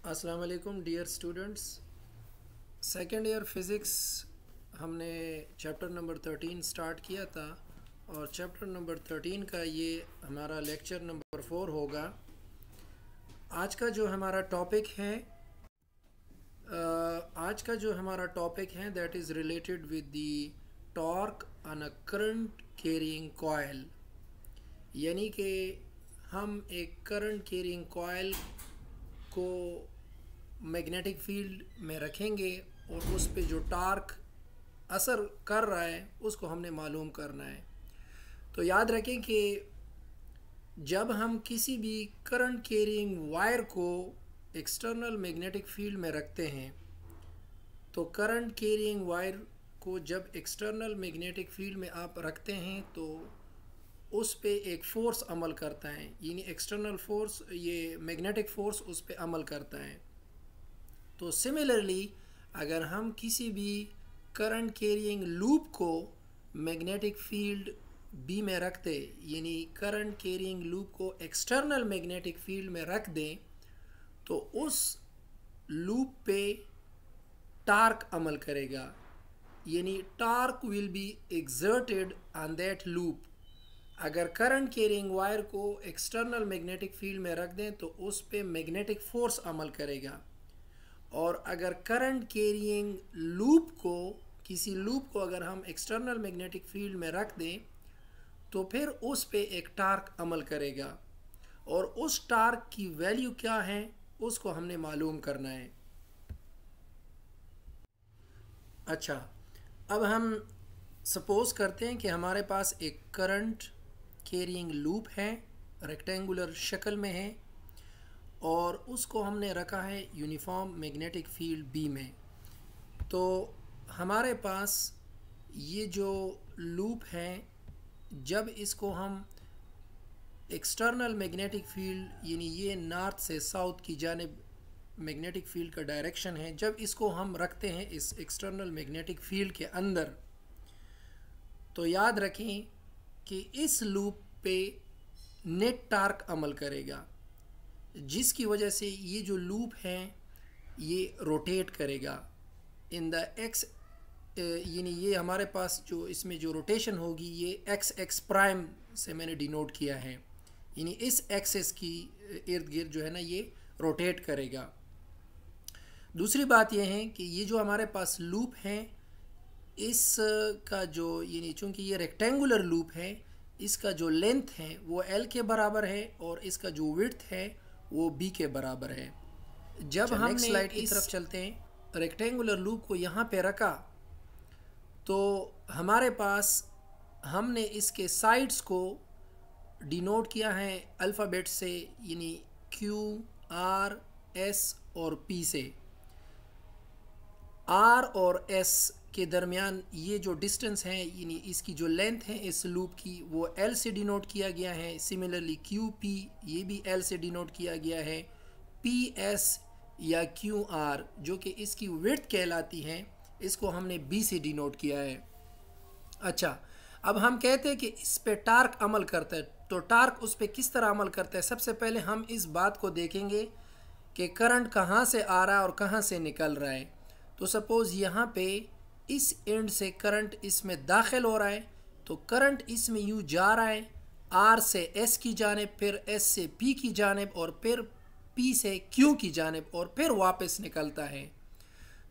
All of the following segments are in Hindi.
अस्सलाम वालेकुम dear students. Second year physics हमने चैप्टर नंबर 13 स्टार्ट किया था और चैप्टर नंबर 13 का ये हमारा लेक्चर नंबर 4 होगा। आज का जो हमारा टॉपिक है that is related with the torque on a current carrying coil, यानी कि हम एक करंट कैरिंग कॉइल को मैग्नेटिक फील्ड में रखेंगे और उस पे जो टार्क असर कर रहा है उसको हमने मालूम करना है। तो याद रखें कि जब हम किसी भी करंट कैरिंग वायर को एक्सटर्नल मैग्नेटिक फील्ड में रखते हैं तो करंट कैरिंग वायर को जब एक्सटर्नल मैग्नेटिक फील्ड में आप रखते हैं तो उस पे एक फ़ोर्स अमल करता है, यानी एक्सटर्नल फोर्स, ये मैग्नेटिक फ़ोर्स उस पे अमल करता है। तो सिमिलरली अगर हम किसी भी करंट कैरिंग लूप को मैग्नेटिक फील्ड बी में रखते, यानी करंट कैरिंग लूप को एक्सटर्नल मैग्नेटिक फील्ड में रख दें, तो उस लूप पे टार्क अमल करेगा, यानी torque will B exerted on that loop. अगर करंट कैरिंग वायर को एक्सटर्नल मैग्नेटिक फील्ड में रख दें तो उस पे मैग्नेटिक फोर्स अमल करेगा, और अगर करंट कैरिंग लूप को, किसी लूप को अगर हम एक्सटर्नल मैग्नेटिक फील्ड में रख दें तो फिर उस पे एक टार्क अमल करेगा, और उस टार्क की वैल्यू क्या है उसको हमने मालूम करना है। अच्छा, अब हम सपोज़ करते हैं कि हमारे पास एक करंट कैरिंग लूप है, रेक्टेंगुलर शक्ल में है, और उसको हमने रखा है यूनिफॉर्म मैग्नेटिक फील्ड बी में। तो हमारे पास ये जो लूप है, जब इसको हम एक्सटर्नल मैग्नेटिक फील्ड, यानी ये नॉर्थ से साउथ की जानिब मैग्नेटिक फील्ड का डायरेक्शन है, जब इसको हम रखते हैं इस एक्सटर्नल मैग्नेटिक फील्ड के अंदर, तो याद रखें कि इस लूप पे नेट टार्क अमल करेगा, जिसकी वजह से ये जो लूप है ये रोटेट करेगा इन द एक्स, यानी ये हमारे पास जो इसमें जो रोटेशन होगी ये एक्स प्राइम से मैंने डिनोट किया है, यानी इस एक्सेस की इर्द गिर्द जो है ना ये रोटेट करेगा। दूसरी बात यह है कि ये जो हमारे पास लूप है, इस का जो, यानी चूँकि ये रेक्टेंगुलर लूप है, इसका जो लेंथ है वो एल के बराबर है और इसका जो विड्थ है वो बी के बराबर है। जब हम स्लाइड की तरफ चलते हैं, रेक्टेंगुलर लूप को यहाँ पे रखा तो हमारे पास हमने इसके साइड्स को डिनोट किया है अल्फ़ाबेट से, यानी क्यू, आर, एस और पी से। आर और एस के दरमियान ये जो डिस्टेंस है, यानी इसकी जो लेंथ है इस लूप की, वो एल से डिनोट किया गया है। सिमिलरली क्यू पी, ये भी एल से डिनोट किया गया है। पी एस या क्यू आर जो कि इसकी विड्थ कहलाती है, इसको हमने बी से डिनोट किया है। अच्छा, अब हम कहते हैं कि इस पे टार्क अमल करता है, तो टार्क उस पे किस तरह अमल करता है। सबसे पहले हम इस बात को देखेंगे कि करंट कहाँ से आ रहा है और कहाँ से निकल रहा है। तो सपोज़ यहाँ पे इस एंड से करंट इसमें दाखिल हो रहा है, तो करंट इसमें यूँ जा रहा है आर से एस की जानिब, फिर एस से पी की जानिब, और फिर पी से क्यू की जानिब, और फिर वापस निकलता है।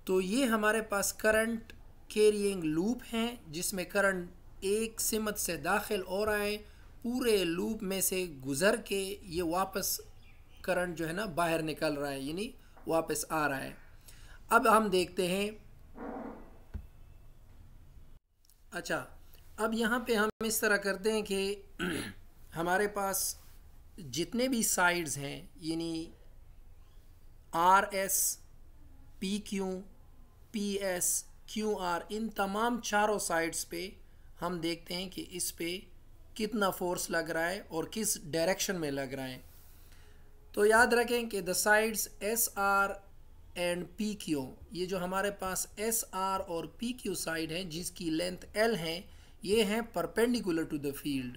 तो ये हमारे पास करंट कैरिंग लूप हैं जिसमें करंट एक सिमत से दाखिल हो रहा है, पूरे लूप में से गुज़र के ये वापस करंट जो है ना बाहर निकल रहा है, यानी वापस आ रहा है। अब हम देखते हैं, अच्छा, अब यहाँ पे हम इस तरह करते हैं कि हमारे पास जितने भी साइड्स हैं, यानी R S, P Q, P S, Q R, इन तमाम चारों साइड्स पे हम देखते हैं कि इस पे कितना फोर्स लग रहा है और किस डायरेक्शन में लग रहा है। तो याद रखें कि the sides S R and P Q, ये जो हमारे पास एस आर और पी क्यू साइड है जिसकी लेंथ एल है, ये हैं परपेंडिकुलर टू द फील्ड,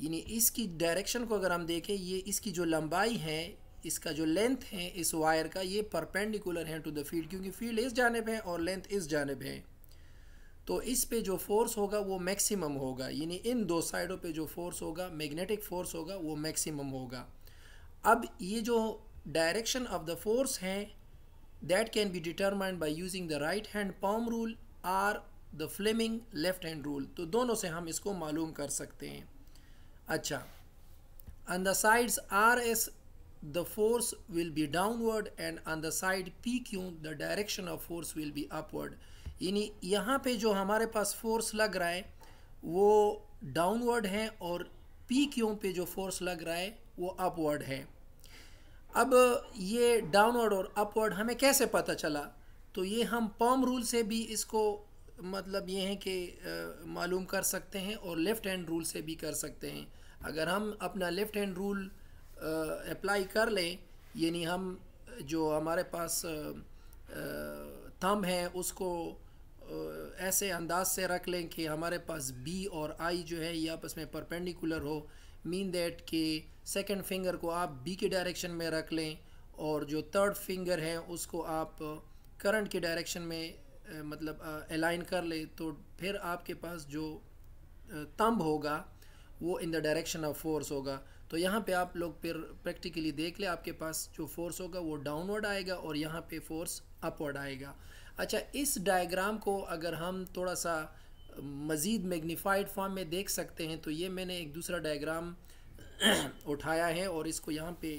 यानी इसकी डायरेक्शन को अगर हम देखें, ये इसकी जो लंबाई है इसका जो लेंथ है इस वायर का ये परपेंडिकुलर है टू द फील्ड, क्योंकि फील्ड इस जानिब है और लेंथ इस जानिब है, तो इस पे जो फोर्स होगा वो मैक्सिमम होगा, यानी इन दो साइडों पे जो फोर्स होगा, मैग्नेटिक फोर्स होगा, वो मैक्सिमम होगा। अब ये जो डायरेक्शन ऑफ द फोर्स है that can be determined by using the right hand palm rule और the Fleming left hand rule. तो दोनों से हम इसको मालूम कर सकते हैं। अच्छा, on the sides RS the force will be downward and on the side PQ the direction of force will be upward। यानी यहाँ पे जो हमारे पास फोर्स लग रहा है वो डाउनवर्ड है और PQ पे जो फोर्स लग रहा है वो अपवर्ड है। अब ये डाउनवर्ड और अपवर्ड हमें कैसे पता चला? तो ये हम पाम रूल से भी इसको मतलब ये है कि मालूम कर सकते हैं और लेफ़्ट हैंड रूल से भी कर सकते हैं। अगर हम अपना लेफ़्ट हैंड रूल अप्लाई कर लें, यानी हम जो हमारे पास थंब है उसको ऐसे अंदाज से रख लें कि हमारे पास बी और आई जो है ये आपस में परपेंडिकुलर हो, मीन दैट कि सेकंड फिंगर को आप बी के डायरेक्शन में रख लें और जो थर्ड फिंगर है उसको आप करंट के डायरेक्शन में मतलब अलाइन कर ले, तो फिर आपके पास जो थंब होगा वो in the direction of force होगा। तो यहाँ पे आप लोग फिर प्रैक्टिकली देख ले, आपके पास जो फोर्स होगा वो डाउनवर्ड आएगा और यहाँ पे फोर्स अपवर्ड आएगा। अच्छा, इस डायग्राम को अगर हम थोड़ा सा मज़ीद मैग्नीफाइड फॉर्म में देख सकते हैं, तो ये मैंने एक दूसरा डायग्राम उठाया है और इसको यहाँ पे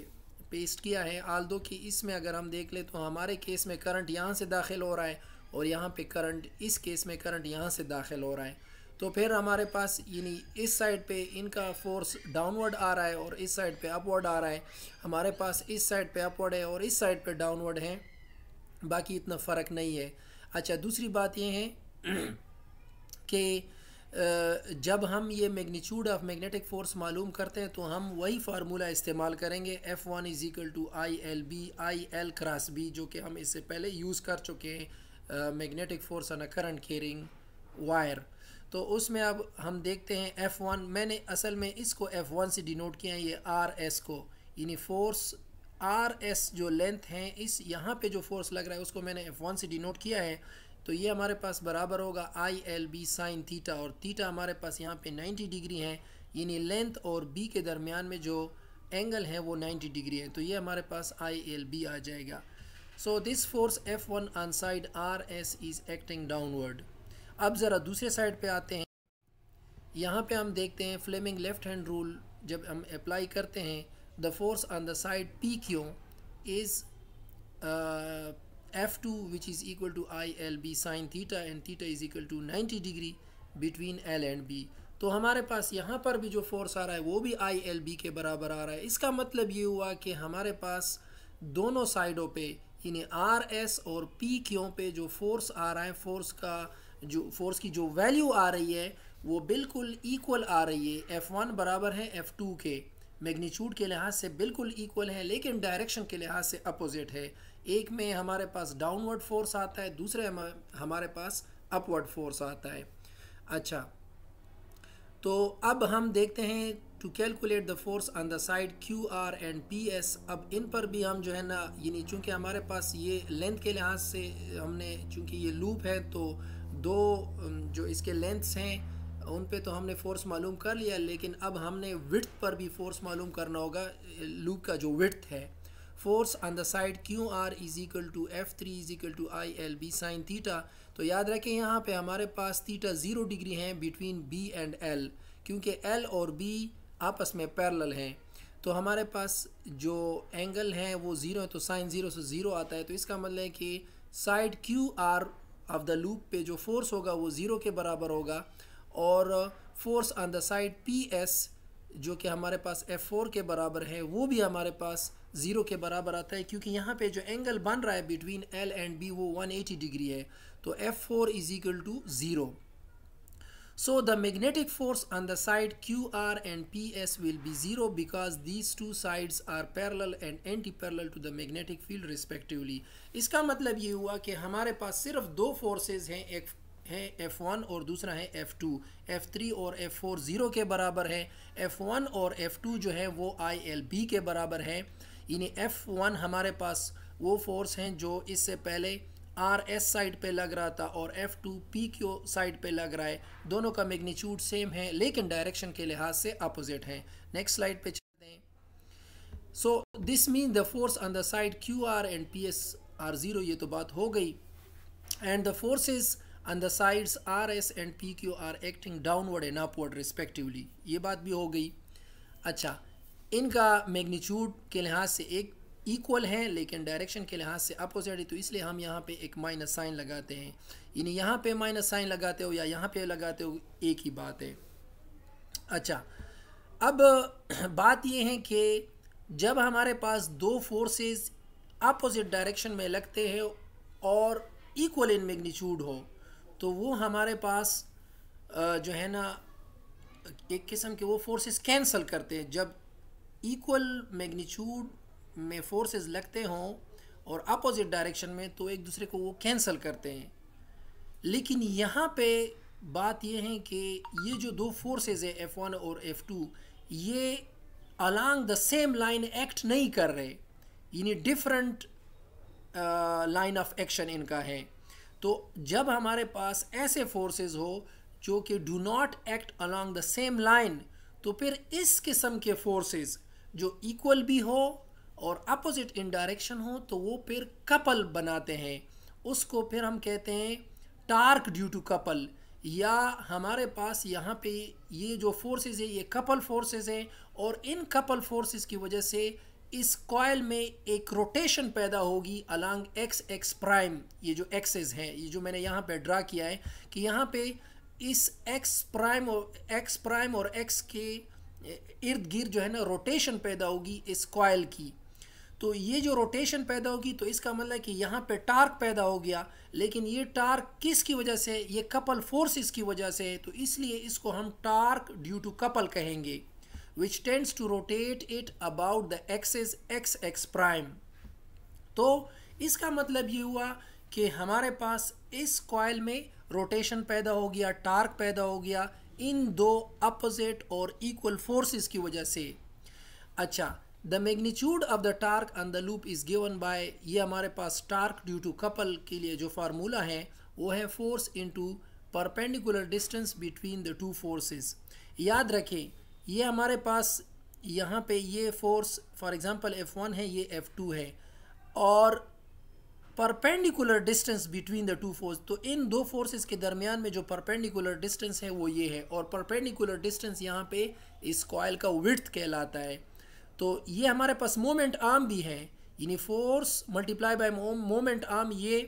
पेस्ट किया है। आल्दो कि इसमें अगर हम देख ले तो हमारे केस में करंट यहाँ से दाखिल हो रहा है और यहाँ पे करंट, इस केस में करंट यहाँ से दाखिल हो रहा है। तो फिर हमारे पास यानी इस साइड पे इनका फोर्स डाउनवर्ड आ रहा है और इस साइड पे अपवर्ड आ रहा है। हमारे पास इस साइड पे अपवर्ड है और इस साइड पे डाउनवर्ड है, बाकी इतना फ़र्क नहीं है। अच्छा, दूसरी बात ये है कि जब हम ये मैग्नीट्यूड ऑफ मैग्नेटिक फोर्स मालूम करते हैं तो हम वही फार्मूला इस्तेमाल करेंगे, F1 is equal to ILB IL cross B, जो कि हम इससे पहले यूज़ कर चुके हैं magnetic force on a current carrying wire. तो उसमें अब हम देखते हैं F1, मैंने असल में इसको F1 से डिनोट किया है, ये RS को, यानी फोर्स RS जो लेंथ है, इस यहाँ पे जो फोर्स लग रहा है उसको मैंने F1 से डिनोट किया है। तो ये हमारे पास बराबर होगा ILB साइन थीटा, और थीटा हमारे पास यहाँ पे 90 डिग्री है, यानी लेंथ और B के दरमियान में जो एंगल है वो 90 डिग्री है। तो ये हमारे पास ILB आ जाएगा। So this force F1 on side RS is acting downward. अब ज़रा दूसरे साइड पे आते हैं। यहाँ पे हम देखते हैं फ्लेमिंग लेफ्ट हैंड रूल जब हम अप्लाई करते हैं, the force on the side PQ is F2 which is equal to ILB sin theta and theta is equal to 90 degree between L and B। तो हमारे पास यहाँ पर भी जो फोर्स आ रहा है वो भी ILB के बराबर आ रहा है। इसका मतलब ये हुआ कि हमारे पास दोनों साइडों पे यानी RS और PQ पे जो फोर्स आ रहा है, फोर्स की जो वैल्यू आ रही है वो बिल्कुल इक्वल आ रही है। F1 बराबर है F2 के, मैग्नीट्यूड के लिहाज से बिल्कुल इक्वल है, लेकिन डायरेक्शन के लिहाज से अपोजिट है। एक में हमारे पास डाउनवर्ड फोर्स आता है, दूसरे हमारे पास अपवर्ड फोर्स आता है। अच्छा, तो अब हम देखते हैं to calculate the force on the side QR and PS। अब इन पर भी हम जो है ना, यानी चूँकि हमारे पास ये लेंथ के लिहाज से हमने, चूँकि ये लूप है तो दो जो इसके लेंथ्स हैं उन पे तो हमने फोर्स मालूम कर लिया, लेकिन अब हमने विड्थ पर भी फोर्स मालूम करना होगा, लूप का जो विड्थ है। Force on the side QR is equal to F3 is equal to ILB sine theta. तो याद रखें यहाँ पे हमारे पास थीटा 0 डिग्री है बिटवीन B एंड L, क्योंकि L और B आपस में पैरेलल हैं। तो हमारे पास जो एंगल है वो 0 है, तो साइन 0 से 0 आता है। तो इसका मतलब है कि side QR of the loop पे जो फोर्स होगा वो 0 के बराबर होगा, और force on the side PS जो कि हमारे पास F4 के बराबर है वो भी हमारे पास 0 के बराबर आता है, क्योंकि यहाँ पे जो एंगल बन रहा है बिटवीन L एंड B वो 180 डिग्री है। तो F4 is equal to 0। So the magnetic force on the side QR and PS will be 0 because these two sides are parallel and anti parallel to the magnetic field respectively. इसका मतलब ये हुआ कि हमारे पास सिर्फ दो फोर्सेज हैं, एक है F1 और दूसरा है F2। F3 और F4 0 के बराबर है, F1 और F2 जो है वो ILB के बराबर है। यानी F1 हमारे पास वो फोर्स हैं जो इससे पहले RS साइड पे लग रहा था और F2 PQ साइड पे लग रहा है। दोनों का मैग्नीट्यूड सेम है लेकिन डायरेक्शन के लिहाज से अपोजिट हैं। नेक्स्ट स्लाइड पे चलते हैं। So this mean the force on the side QR and PS are zero, ये तो बात हो गई। And the forces on the sides RS and PQ are acting downward and upward respectively, ये बात भी हो गई। अच्छा, इनका मैग्नीट्यूड के लिहाज से एक इक्वल हैं लेकिन डायरेक्शन के लिहाज से अपोजिट है, तो इसलिए हम यहाँ पे एक माइनस साइन लगाते हैं। यानी यहाँ पे माइनस साइन लगाते हो या यहाँ पे लगाते हो, एक ही बात है। अच्छा, अब बात ये है कि जब हमारे पास दो फोर्सेस अपोजिट डायरेक्शन में लगते हैं और इक्वल इन मैग्नीट्यूड हो, तो वो हमारे पास जो है ना एक किस्म के वो फोर्सेस कैंसल करते हैं। जब इक्वल मैग्नीट्यूड में फोर्सेस लगते हों और अपोजिट डायरेक्शन में, तो एक दूसरे को वो कैंसल करते हैं। लेकिन यहाँ पे बात ये है कि ये जो दो फोर्सेस है F1 और F2, ये along the same line act नहीं कर रहे, यानी डिफरेंट लाइन ऑफ एक्शन इनका है। तो जब हमारे पास ऐसे फोर्सेस हो जो कि do not act along the same line, तो फिर इस किस्म के फोर्सेस जो इक्वल भी हो और अपोजिट इन डायरेक्शन हो, तो वो फिर कपल बनाते हैं। उसको फिर हम कहते हैं टार्क ड्यू टू कपल, या हमारे पास यहाँ पे ये जो फोर्सेस है ये कपल फोर्सेस हैं और इन कपल फोर्सेस की वजह से इस कॉइल में एक रोटेशन पैदा होगी अलोंग एक्स प्राइम। ये जो एक्सेस हैं, ये जो मैंने यहाँ पे ड्रा किया है कि यहाँ पे इस एक्स प्राइम और एक्स के इर्द गिर्द जो है ना रोटेशन पैदा होगी इस कॉइल की। तो ये जो रोटेशन पैदा होगी तो इसका मतलब है कि यहाँ पे टार्क पैदा हो गया, लेकिन ये टार्क किसकी वजह से? ये कपल फोर्सेस की वजह से है। तो इसलिए इसको हम टार्क ड्यू टू कपल कहेंगे, which tends to rotate it about the axis X prime. तो इसका मतलब ये हुआ कि हमारे पास इस कॉइल में रोटेशन पैदा हो गया, टार्क पैदा हो गया इन दो अपोजिट और इक्वल फोर्सेस की वजह से। अच्छा, the magnitude of the torque on the loop is given by, ये हमारे पास टार्क ड्यू टू कपल के लिए जो फार्मूला है वो है force into perpendicular distance between the two forces. याद रखें, ये हमारे पास यहाँ पे ये फोर्स फॉर एग्जांपल F1 है, ये F2 है, और perpendicular distance between the two force, तो इन दो फोर्सेस के दरमियान में जो परपेंडिकुलर डिस्टेंस है वो ये है, और परपेंडिकुलर डिस्टेंस यहाँ पे इस कॉइल का विड्थ कहलाता है। तो ये हमारे पास मोमेंट आर्म भी है, यानी force multiply by moment arm, ये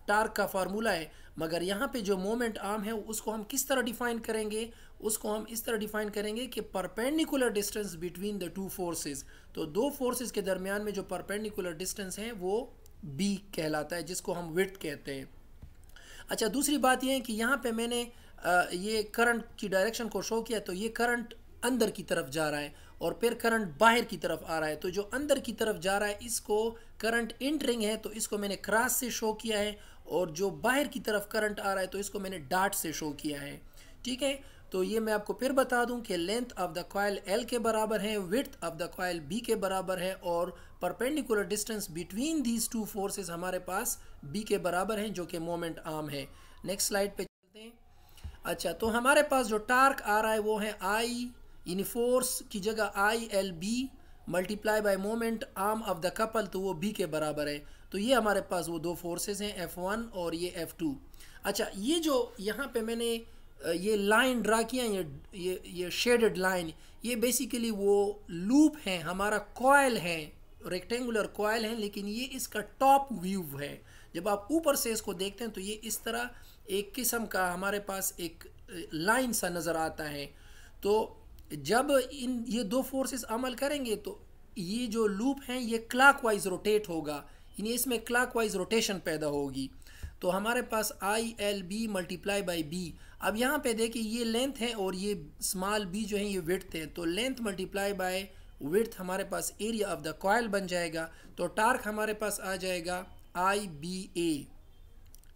टार्क का फार्मूला है। मगर यहाँ पे जो मोमेंट आर्म है उसको हम किस तरह डिफाइन करेंगे? उसको हम इस तरह डिफाइन करेंगे कि perpendicular distance between the two forces, तो दो फोर्सेस के दरमियान में जो परपेंडिकुलर डिस्टेंस है वो B कहलाता है, जिसको हम विड्थ कहते हैं। अच्छा, दूसरी बात यह है कि यहाँ पे मैंने ये करंट की डायरेक्शन को शो किया, तो ये करंट अंदर की तरफ जा रहा है और फिर करंट बाहर की तरफ आ रहा है। तो जो अंदर की तरफ जा रहा है इसको करंट इंटरिंग है, तो इसको मैंने क्रॉस से शो किया है, और जो बाहर की तरफ करंट आ रहा है तो इसको मैंने डॉट से शो किया है। ठीक है, तो ये मैं आपको फिर बता दूं कि length of the coil L के बराबर है, width of the coil B के बराबर है, और perpendicular distance between these two forces हमारे पास B के बराबर हैं, जो कि मोमेंट आर्म है। नेक्स्ट स्लाइड पे चलते हैं। अच्छा, तो हमारे पास जो टार्क आ रहा है वो है I, यानी फोर्स की जगह ILB multiply by moment arm of the couple, तो वो B के बराबर है। तो ये हमारे पास वो दो फोर्सेस हैं F1 और ये F2। अच्छा, ये जो यहाँ पे मैंने ये लाइन ड्रा किया, ये शेडेड लाइन, ये बेसिकली वो लूप है, हमारा कॉइल है, रेक्टेंगुलर कॉइल है, लेकिन ये इसका टॉप व्यू है। जब आप ऊपर से इसको देखते हैं तो ये इस तरह एक किस्म का हमारे पास एक लाइन सा नज़र आता है। तो जब ये दो फोर्सेस अमल करेंगे तो ये जो लूप है ये क्लॉकवाइज रोटेट होगा, यानी इसमें क्लॉकवाइज रोटेशन पैदा होगी। तो हमारे पास ILB मल्टीप्लाई बाई B। अब यहाँ पे देखिए ये लेंथ है और ये स्मॉल b जो है ये विड्थ है, तो लेंथ मल्टीप्लाई बाय विड्थ हमारे पास एरिया ऑफ द कॉइल बन जाएगा। तो टार्क हमारे पास आ जाएगा IBA।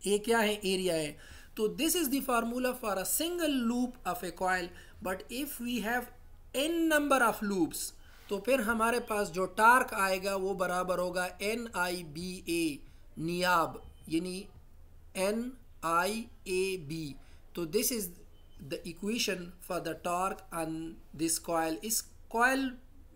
ए क्या है? एरिया है। तो this is the formula for a single loop of a coil, but if we have n number of loops, तो फिर हमारे पास जो टार्क आएगा वो बराबर होगा NIBA, नियाब, यानी NIAB। तो this is the equation for the torque on this coil. इस कॉइल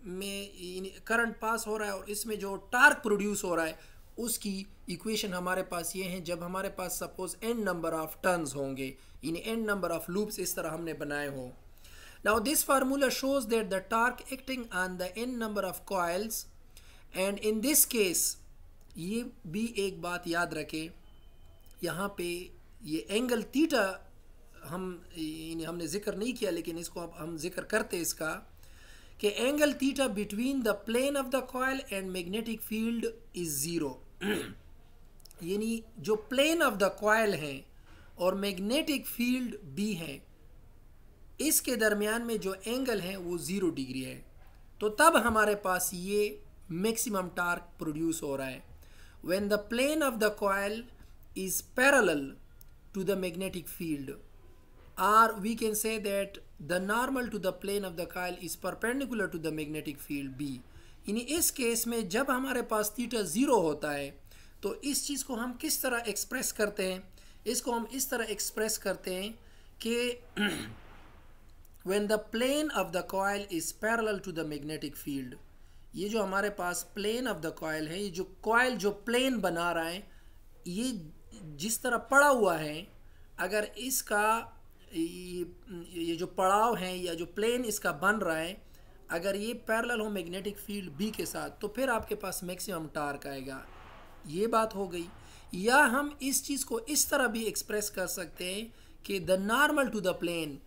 में करंट पास हो रहा है और इसमें जो टार्क प्रोड्यूस हो रहा है उसकी इक्वेशन हमारे पास ये है। जब हमारे पास suppose n number of turns होंगे, यानी n नंबर ऑफ लूप्स इस तरह हमने बनाए हो। Now this formula shows that the torque acting on the n number of coils, and in this case ये भी एक बात याद रखें, यहाँ पे ये एंगल थीटा हमने जिक्र नहीं किया, लेकिन इसको अब हम जिक्र करते इसका कि angle theta between the plane of the coil and magnetic field is zero. यानी जो प्लेन ऑफ द कॉइल हैं और मैग्नेटिक फील्ड भी हैं, इसके दरमियान में जो एंगल है वो 0 डिग्री है। तो तब हमारे पास ये मैक्सिमम टार्क प्रोड्यूस हो रहा है when the plane of the coil is parallel to the magnetic field, or we can say that the normal to the plane of the coil is perpendicular to the magnetic field B। यानी इस केस में जब हमारे पास थीटा 0 होता है तो इस चीज़ को हम किस तरह एक्सप्रेस करते हैं? इसको हम इस तरह एक्सप्रेस करते हैं कि when the plane of the coil is parallel to the magnetic field, ये जो हमारे पास plane of the coil है, ये जो coil जो plane बना रहा है, ये जिस तरह पड़ा हुआ है, अगर इसका ये जो पड़ाव है या जो प्लेन इसका बन रहा है, अगर ये पैरेलल हो मैग्नेटिक फील्ड बी के साथ, तो फिर आपके पास मैक्सिमम टार्क आएगा। ये बात हो गई। या हम इस चीज़ को इस तरह भी एक्सप्रेस कर सकते हैं कि the normal to the plane,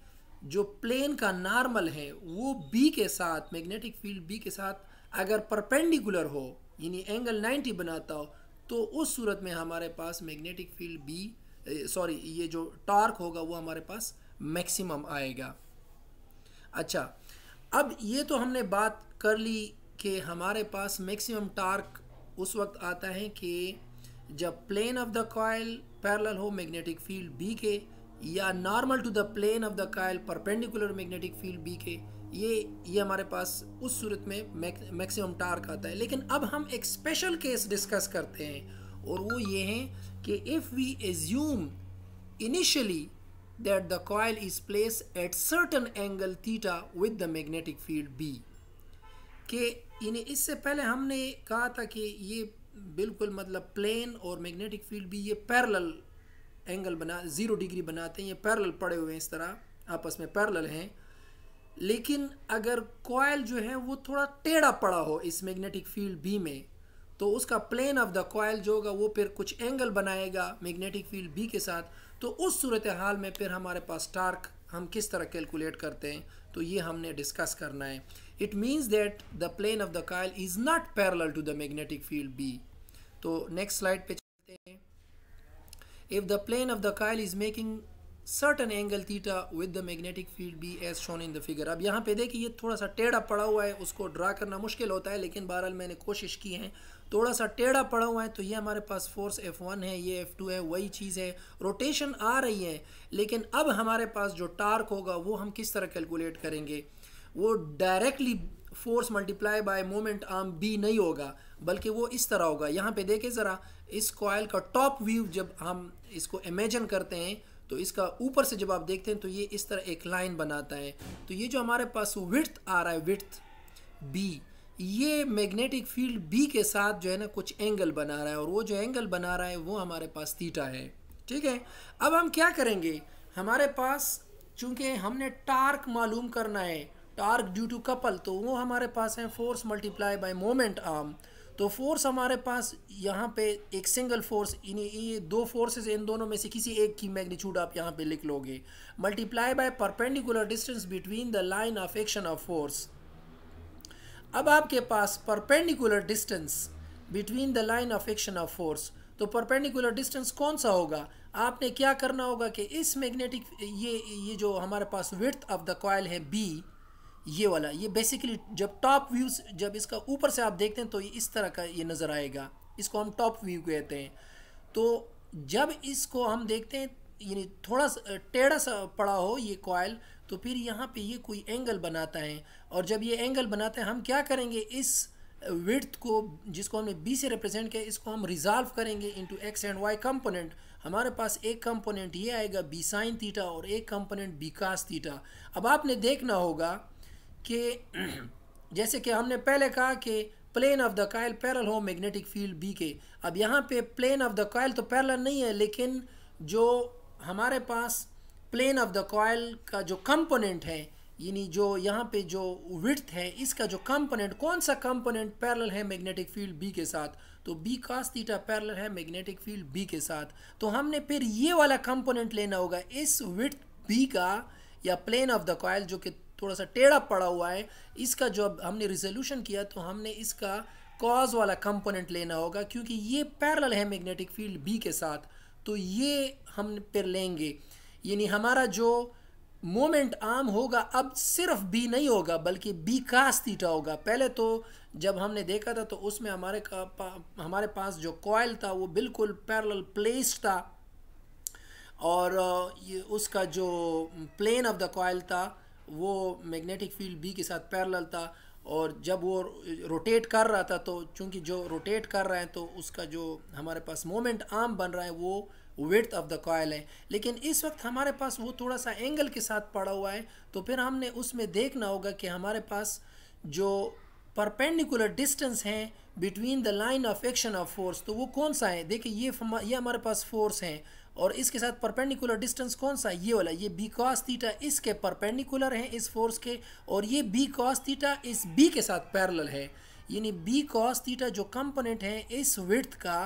जो प्लेन का नॉर्मल है वो बी के साथ, मैग्नेटिक फील्ड बी के साथ अगर परपेंडिकुलर हो, यानी एंगल 90 बनाता हो, तो उस सूरत में हमारे पास मैग्नेटिक फील्ड बी ये जो टॉर्क होगा वो हमारे पास मैक्सिमम आएगा। अच्छा, अब ये तो हमने बात कर ली कि हमारे पास मैक्सिमम टॉर्क उस वक्त आता है कि जब plane of the coil parallel हो मैग्नेटिक फील्ड बी के, या normal to the plane of the coil perpendicular magnetic field B के, ये हमारे पास उस सूरत में मैक्सिमम टॉर्क आता है। लेकिन अब हम एक स्पेशल केस डिस्कस करते हैं और वो ये है कि if we assume initially that the coil is placed at certain angle theta with the magnetic field B, कि इससे पहले हमने कहा था कि ये बिल्कुल मतलब प्लेन और मैग्नेटिक फील्ड बी ये पैरेलल एंगल बना 0 डिग्री बनाते हैं, ये पैरेलल पड़े हुए हैं, इस तरह आपस में पैरेलल हैं। लेकिन अगर कॉइल जो है वो थोड़ा टेढ़ा पड़ा हो इस मैग्नेटिक फील्ड बी में, तो उसका प्लेन ऑफ द कॉइल जो होगा वो फिर कुछ एंगल बनाएगा मैग्नेटिक फील्ड बी के साथ। तो उस सूरत हाल में फिर हमारे पास टार्क हम किस तरह कैलकुलेट करते हैं, तो ये हमने डिस्कस करना है। It means that the plane of the coil is not parallel to the magnetic field B. तो नेक्स्ट स्लाइड पे चलते हैं। If the plane of the coil is making certain angle theta with the magnetic field B as shown in the figure. अब यहाँ पे देखिए ये थोड़ा सा टेढ़ा पड़ा हुआ है, उसको ड्रा करना मुश्किल होता है, लेकिन बहरहाल मैंने कोशिश की है। थोड़ा सा टेढ़ा पड़ा हुआ है, तो ये हमारे पास फोर्स F1 है, ये F2 है, वही चीज़ है, रोटेशन आ रही है। लेकिन अब हमारे पास जो टार्क होगा वो हम किस तरह कैलकुलेट करेंगे? वो directly force multiply by moment arm B नहीं होगा, बल्कि वो इस तरह होगा। यहाँ पे देखें ज़रा, इस कॉइल का टॉप व्यू जब हम इसको इमेजिन करते हैं तो इसका ऊपर से जब आप देखते हैं तो ये इस तरह एक लाइन बनाता है। तो ये जो हमारे पास विड्थ आ रहा है, विड्थ बी, ये मैग्नेटिक फील्ड बी के साथ जो है ना कुछ एंगल बना रहा है, और वो जो एंगल बना रहा है वो हमारे पास थीटा है। ठीक है, अब हम क्या करेंगे? हमारे पास चूंकि हमने टार्क मालूम करना है, टार्क ड्यू टू कपल, तो वो हमारे पास है force multiply by moment arm. तो फोर्स हमारे पास यहाँ पे एक सिंगल फोर्स, ये 2 फोर्सेस, इन दोनों में से किसी एक की मैग्नीट्यूड आप यहाँ पे लिख लोगे, multiply by perpendicular distance between the line of action of force. अब आपके पास perpendicular distance between the line of action of force, तो परपेंडिकुलर डिस्टेंस कौन सा होगा? आपने क्या करना होगा कि इस मैग्नेटिक ये जो हमारे पास विड्थ ऑफ द कॉइल है बी, ये वाला, ये बेसिकली जब टॉप व्यूज, जब इसका ऊपर से आप देखते हैं तो ये इस तरह का ये नज़र आएगा, इसको हम टॉप व्यू कहते हैं। तो जब इसको हम देखते हैं यानी थोड़ा टेढ़ा सा पड़ा हो ये कॉयल, तो फिर यहाँ पे ये कोई एंगल बनाता है, और जब ये एंगल बनाता है हम क्या करेंगे, इस विड्थ को जिसको हमने बी से रिप्रेजेंट किया इसको हम रिजॉल्व करेंगे into X and Y component. हमारे पास एक कंपोनेंट ये आएगा बी साइन थीटा और एक कंपोनेंट बी कास थीटा। अब आपने देखना होगा कि जैसे कि हमने पहले कहा कि plane of the coil parallel हो मैग्नेटिक फील्ड बी के। अब यहाँ पे प्लेन ऑफ द कॉइल तो पैरेलल नहीं है, लेकिन जो हमारे पास प्लेन ऑफ द कॉइल का जो कंपोनेंट है, यानी जो यहाँ पे जो विड्थ है इसका जो कंपोनेंट, कौन सा कंपोनेंट पैरेलल है मैग्नेटिक फील्ड बी के साथ, तो बी कास थीटा पैरेलल है मैग्नेटिक फील्ड बी के साथ। तो हमने फिर ये वाला कंपोनेंट लेना होगा इस विड्थ बी का, या प्लेन ऑफ द कॉइल जो कि थोड़ा सा टेढ़ा पड़ा हुआ है, इसका जो अब हमने रिजोल्यूशन किया तो हमने इसका कॉज वाला कंपोनेंट लेना होगा, क्योंकि ये पैरेलल है मैग्नेटिक फील्ड बी के साथ, तो ये हम फिर लेंगे। यानी हमारा जो मोमेंट आर्म होगा अब सिर्फ बी नहीं होगा बल्कि बी कास थीटा होगा। पहले तो जब हमने देखा था तो उसमें हमारे पास जो कॉइल था वो बिल्कुल पैरेलल प्लेस्ड था, और ये उसका जो प्लेन ऑफ द कॉइल था वो मैग्नेटिक फील्ड बी के साथ पैरेलल था, और जब वो रोटेट कर रहा था तो चूंकि जो रोटेट कर रहा है तो उसका जो हमारे पास मोमेंट आर्म बन रहा है वो विड्थ ऑफ द कॉइल है। लेकिन इस वक्त हमारे पास वो थोड़ा सा एंगल के साथ पड़ा हुआ है, तो फिर हमने उसमें देखना होगा कि हमारे पास जो परपेंडिकुलर डिस्टेंस है between the line of action of force, तो वो कौन सा है। देखिए ये हमारे पास फोर्स है, और इसके साथ परपेंडिकुलर डिस्टेंस कौन सा, ये वाला, ये बी कॉस थीटा इसके परपेंडिकुलर है इस फोर्स के, और ये बी कॉस थीटा इस बी के साथ पैरेलल है। यानी बी कॉस थीटा जो कंपोनेंट है इस विड्थ का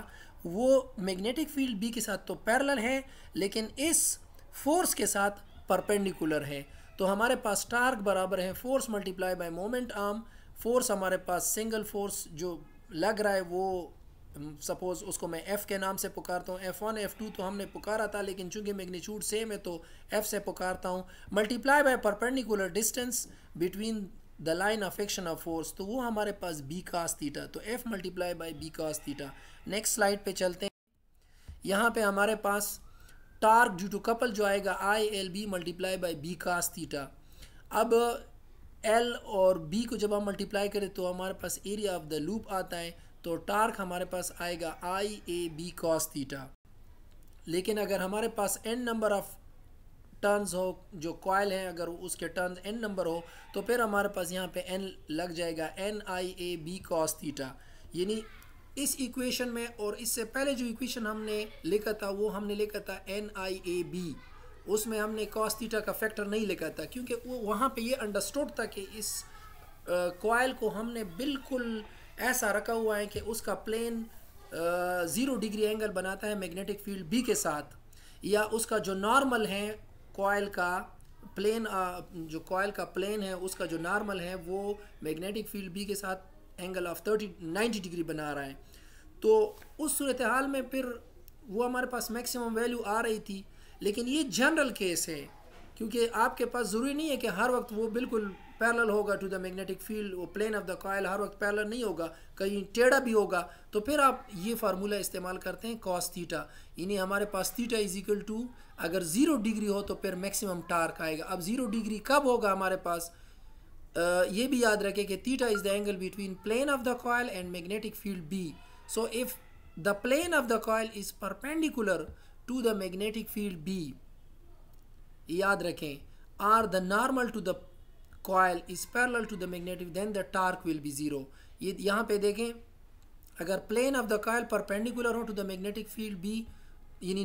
वो मैग्नेटिक फील्ड बी के साथ तो पैरेलल है, लेकिन इस फोर्स के साथ परपेंडिकुलर है। तो हमारे पास टार्क बराबर है force multiply by moment arm. Force हमारे पास सिंगल फोर्स जो लग रहा है वो सपोज उसको मैं F के नाम से पुकारता हूँ, F1 F2 तो हमने पुकारा था, लेकिन चूंकि मैग्नीट्यूड सेम है तो F से पुकारता हूँ, multiply by perpendicular distance between the line of action of force, तो वो हमारे पास बी कास थीटा, तो F multiply by B cos theta. Next slide पे चलते हैं। यहाँ पे हमारे पास टार्क ड्यू टू कपल जो आएगा ILB multiply by B cos theta. अब L और B को जब हम मल्टीप्लाई करें तो हमारे पास एरिया ऑफ द लूप आता है, तो टार्क हमारे पास आएगा IAB कॉस थीटा। लेकिन अगर हमारे पास n नंबर ऑफ टर्न्स हो, जो कॉइल है अगर उसके टर्न्स n नंबर हो, तो फिर हमारे पास यहाँ पे n लग जाएगा NIAB कॉस थीटा। यानी इस इक्वेशन में और इससे पहले जो इक्वेशन हमने लिखा था वो हमने लिखा था NIAB, उसमें हमने कॉस थीटा का फैक्टर नहीं लिखा था, क्योंकि वो वहाँ पे ये अंडरस्टूड था कि इस कॉइल को हमने बिल्कुल ऐसा रखा हुआ है कि उसका प्लेन 0 डिग्री एंगल बनाता है मैग्नेटिक फील्ड बी के साथ, या उसका जो नॉर्मल है कॉइल का प्लेन, जो कॉइल का प्लेन है उसका जो नॉर्मल है वो मैग्नेटिक फील्ड बी के साथ एंगल ऑफ 90 डिग्री बना रहा है। तो उस सूरत हाल में फिर वो हमारे पास मैक्सिमम वैल्यू आ रही थी। लेकिन ये जनरल केस है, क्योंकि आपके पास ज़रूरी नहीं है कि हर वक्त वो बिल्कुल पैरेलल होगा टू द मैग्नेटिक फील्ड, वो प्लेन ऑफ द कॉइल हर वक्त पैरेलल नहीं होगा, कहीं टेढ़ा भी होगा। तो फिर आप ये फार्मूला इस्तेमाल करते हैं कॉस थीटा, यानी हमारे पास थीटा इज इक्वल टू, अगर 0 डिग्री हो तो फिर मैक्सिमम टार्क आएगा। अब 0 डिग्री कब होगा हमारे पास, ये भी याद रखें कि theta is the angle between plane of the coil and magnetic field B. So if the plane of the coil is perpendicular to the magnetic field B, याद रखें, or the normal to the coil is parallel to the magnetic, then the torque will be 0। ये यहाँ पे देखें, अगर plane of the coil perpendicular हो to the magnetic field B, यानी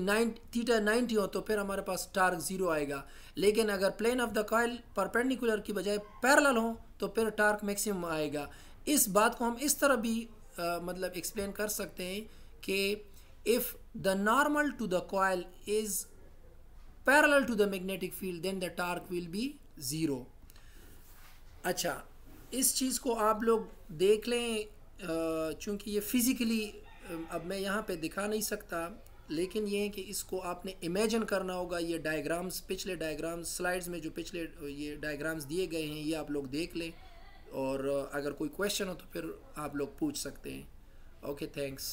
थीटा 90 हो, तो फिर हमारे पास टार्क 0 आएगा। लेकिन अगर plane of the coil perpendicular की बजाय पैरेलल हो तो फिर टार्क मैक्सिमम आएगा। इस बात को हम इस तरह भी मतलब एक्सप्लेन कर सकते हैं कि if the normal to the coil is parallel to the magnetic field then the torque will be 0। अच्छा, इस चीज़ को आप लोग देख लें, चूँकि ये फिज़िकली अब मैं यहाँ पे दिखा नहीं सकता, लेकिन ये है कि इसको आपने इमेजिन करना होगा। ये डायग्राम्स, पिछले डायग्राम्स स्लाइड्स में जो पिछले ये डायग्राम्स दिए गए हैं ये आप लोग देख लें, और अगर कोई क्वेश्चन हो तो फिर आप लोग पूछ सकते हैं। Okay, thanks.